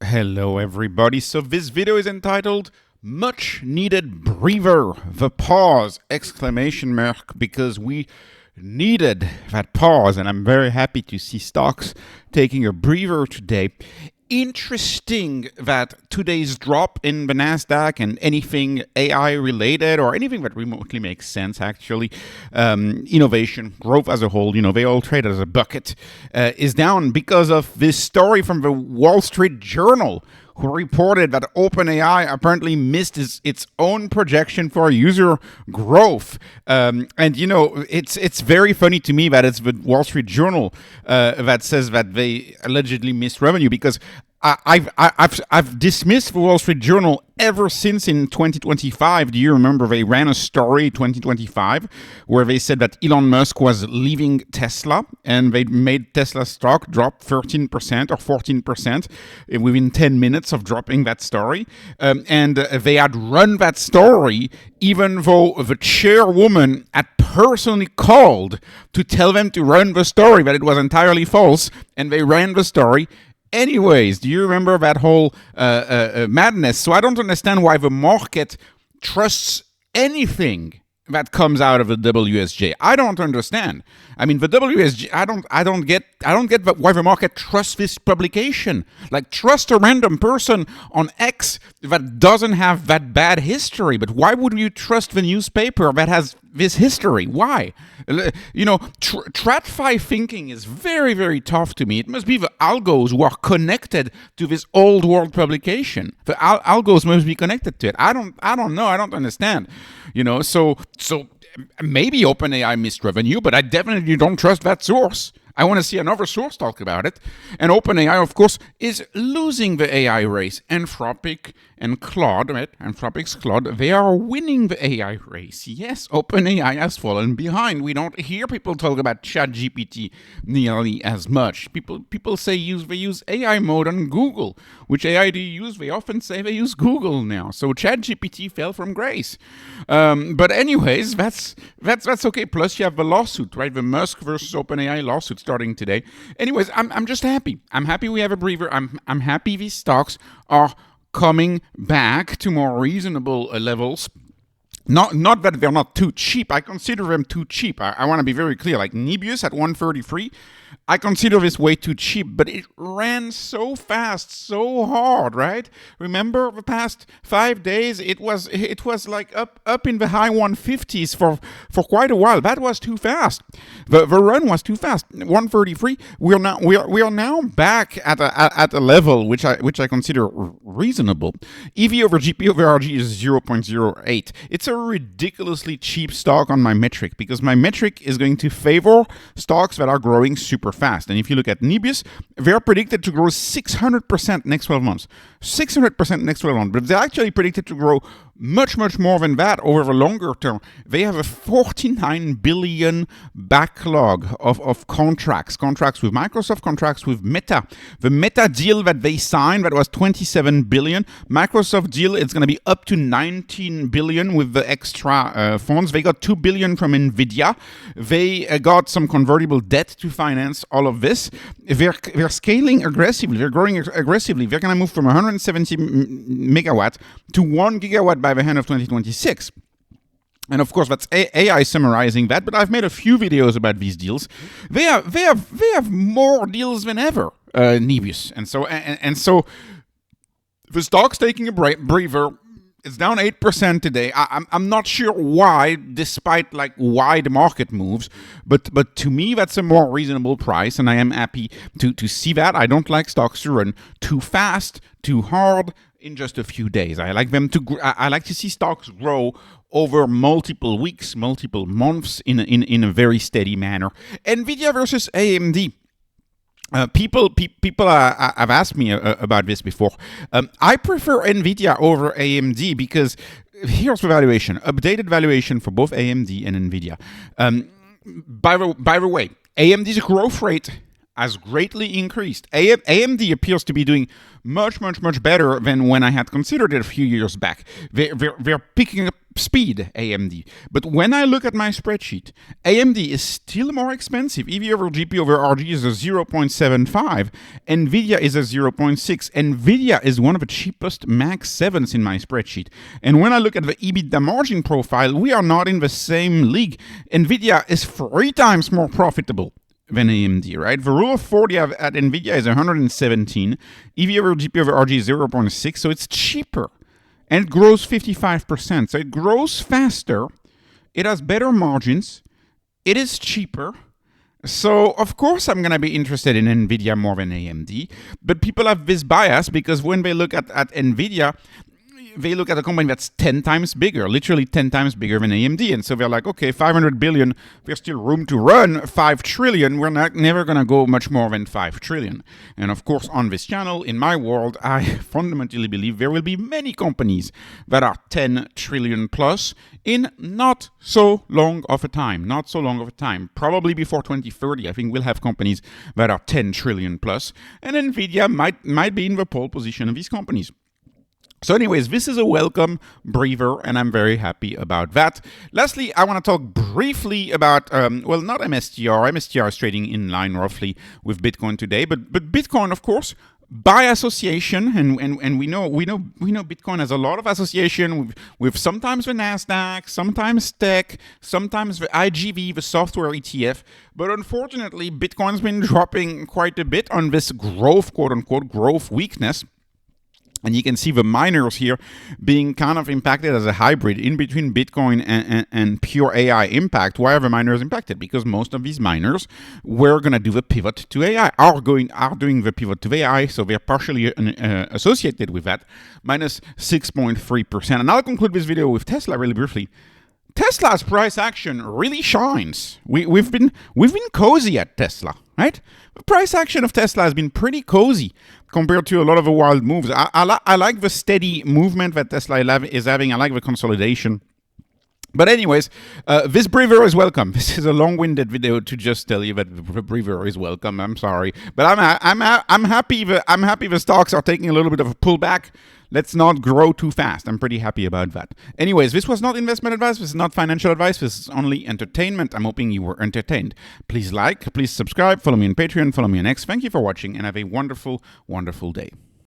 Hello everybody, so this video is entitled Much Needed Breather, the pause, exclamation mark, because we needed that pause and I'm very happy to see stocks taking a breather today. Interesting that today's drop in the Nasdaq and anything AI related or anything that remotely makes sense actually, innovation, growth as a whole, they all trade as a bucket, is down because of this story from the Wall Street Journal, who reported that OpenAI apparently missed its own projection for user growth. It's very funny to me that it's the Wall Street Journal that says that they allegedly missed revenue, because I've dismissed the Wall Street Journal ever since in 2025. Do you remember they ran a story 2025 where they said that Elon Musk was leaving Tesla and they made Tesla stock drop 13% or 14% within 10 minutes of dropping that story. And they had run that story even though the chairwoman had personally called to tell them to run the story, that it was entirely false, and they ran the story anyways. Do you remember that whole madness? So I don't understand why the market trusts anything that comes out of the WSJ. I don't understand. I mean, the WSJ, I don't get why the market trusts this publication. Like, trust a random person on X that doesn't have that bad history. But why would you trust the newspaper that has this history? Why? TradFi thinking is very, very tough to me. It must be the algos who are connected to this old world publication. The algos must be connected to it. I don't know. I don't understand. So maybe OpenAI missed revenue, but I definitely don't trust that source. I want to see another source talk about it. And OpenAI, of course, is losing the AI race. Anthropic and Claude, right? Anthropic's Claude, they are winning the AI race. Yes, OpenAI has fallen behind. We don't hear people talk about ChatGPT nearly as much. People say they use AI mode on Google. Which AI do you use? They often say they use Google now. So ChatGPT fell from grace. But anyways, that's okay. Plus you have the lawsuit, right? The Musk versus OpenAI lawsuit starting today. Anyways, I'm just happy. I'm happy we have a breather. I'm happy these stocks are coming back to more reasonable levels. Not that they're not too cheap. I consider them too cheap. I want to be very clear. Like Nebius at 133, I consider this way too cheap, but it ran so fast, so hard, right? Remember the past 5 days, it was like up in the high 150s for quite a while. That was too fast. The run was too fast. 133. We are now back at a level which I consider reasonable. EV over GP over RG is 0.08. It's a ridiculously cheap stock on my metric, because my metric is going to favor stocks that are growing super fast. And if you look at Nebius, they're predicted to grow 600% next 12 months. 600% next 12 months. But they're actually predicted to grow much more than that over the longer term. They have a 49 billion backlog of contracts with Microsoft, contracts with Meta. The Meta deal that they signed, that was 27 billion. Microsoft deal, it's going to be up to 19 billion with the extra funds. They got 2 billion from Nvidia. They got some convertible debt to finance all of this. They're scaling aggressively. They're growing aggressively. They're going to move from 170 megawatt to 1 gigawatt by the end of 2026. And of course, that's AI summarizing that, but I've made a few videos about these deals. They have more deals than ever, Nebius. And so the stock's taking a breather. It's down 8% today. I'm not sure why, despite like wide market moves, but to me that's a more reasonable price, and I am happy to see that. I don't like stocks to run too fast, too hard in just a few days. I like to see stocks grow over multiple weeks, multiple months in a very steady manner. Nvidia versus AMD. People have asked me about this before. I prefer Nvidia over AMD because here's the valuation, updated valuation for both AMD and Nvidia. By the way, AMD's growth rate has greatly increased. AMD appears to be doing much better than when I had considered it a few years back. They're picking speed, AMD. But when I look at my spreadsheet, AMD is still more expensive. EV over GP over RG is a 0.75. Nvidia is a 0.6. Nvidia is one of the cheapest Max 7s in my spreadsheet. And when I look at the EBITDA margin profile, we are not in the same league. Nvidia is 3 times more profitable than AMD, right? The rule of 40 at Nvidia is 117. EV over GP over RG is 0.6, so it's cheaper. And it grows 55%. So it grows faster. It has better margins. It is cheaper. So, of course, I'm going to be interested in Nvidia more than AMD. But people have this bias because when they look at Nvidia, they look at a company that's 10 times bigger, literally 10 times bigger than AMD. And so they're like, okay, 500 billion, there's still room to run. 5 trillion, we're never going to go much more than 5 trillion. And of course, on this channel, in my world, I fundamentally believe there will be many companies that are 10 trillion plus in not so long of a time. Probably before 2030, I think we'll have companies that are 10 trillion plus. And Nvidia might be in the pole position of these companies. So anyways, this is a welcome breather, and I'm very happy about that. Lastly, I want to talk briefly about, not MSTR. MSTR is trading in line roughly with Bitcoin today, but Bitcoin, of course, by association, and we know Bitcoin has a lot of association with sometimes the Nasdaq, sometimes tech, sometimes the IGV, the software ETF. But unfortunately, Bitcoin's been dropping quite a bit on this growth, quote unquote, growth weakness. And you can see the miners here being kind of impacted as a hybrid in between Bitcoin and pure AI impact. Why are the miners impacted? Because most of these miners were going to do the pivot to AI, are doing the pivot to AI, so they're partially associated with that, minus 6.3%. And I'll conclude this video with Tesla really briefly. Tesla's price action really shines. We've been cozy at Tesla, right? The price action of Tesla has been pretty cozy compared to a lot of the wild moves. I like the steady movement that Tesla is having. I like the consolidation. But anyways, this breather is welcome. This is a long-winded video to just tell you that the breather is welcome. I'm sorry, but I'm happy. I'm happy the stocks are taking a little bit of a pullback. Let's not grow too fast. I'm pretty happy about that. Anyways, this was not investment advice. This is not financial advice. This is only entertainment. I'm hoping you were entertained. Please like, please subscribe, follow me on Patreon, follow me on X. Thank you for watching, and have a wonderful, wonderful day.